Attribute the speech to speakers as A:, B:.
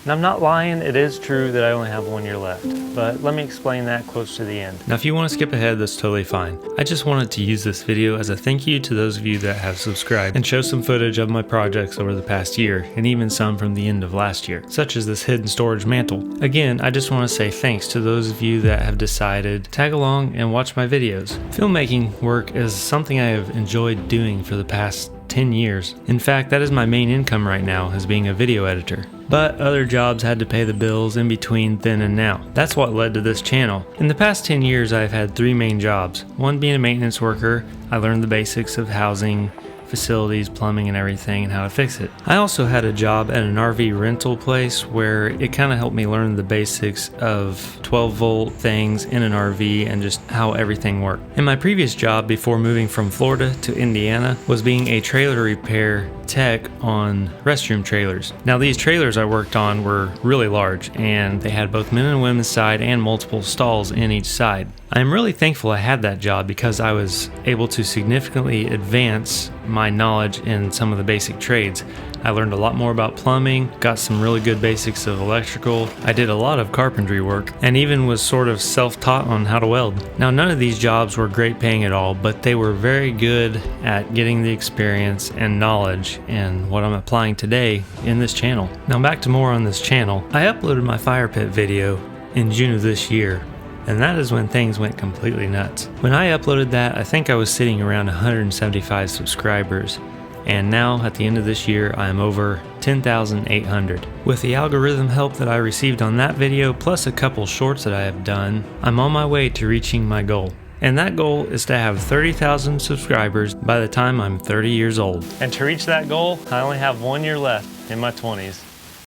A: And I'm not lying, it is true that I only have 1 year left, but let me explain that close to the end. Now if you want to skip ahead, that's totally fine. I just wanted to use this video as a thank you to those of you that have subscribed and show some footage of my projects over the past year, and even some from the end of last year, such as this hidden storage mantle. Again, I just want to say thanks to those of you that have decided to tag along and watch my videos. Filmmaking work is something I have enjoyed doing for the past 10 years. In fact, that is my main income right now, as being a video editor. But other jobs had to pay the bills in between then and now. That's what led to this channel. In the past 10 years, I've had 3 main jobs. One being a maintenance worker. I learned the basics of housing, facilities, plumbing, and everything, and how to fix it. I also had a job at an RV rental place where it kind of helped me learn the basics of 12-volt things in an RV and just how everything worked. And my previous job before moving from Florida to Indiana was being a trailer repair tech on restroom trailers. Now these trailers I worked on were really large, and they had both men and women's side and multiple stalls in each side. I am really thankful I had that job because I was able to significantly advance my knowledge in some of the basic trades. I learned a lot more about plumbing, got some really good basics of electrical. I did a lot of carpentry work, and even was sort of self-taught on how to weld. Now none of these jobs were great paying at all, but they were very good at getting the experience and knowledge and what I'm applying today in this channel. Now back to more on this channel. I uploaded my fire pit video in June of this year, and that is when things went completely nuts. When I uploaded that, I think I was sitting around 175 subscribers, and now at the end of this year I am over 10,800. With the algorithm help that I received on that video, plus a couple shorts that I have done, I'm on my way to reaching my goal. And that goal is to have 30,000 subscribers by the time I'm 30 years old. And to reach that goal, I only have 1 year left in my 20s.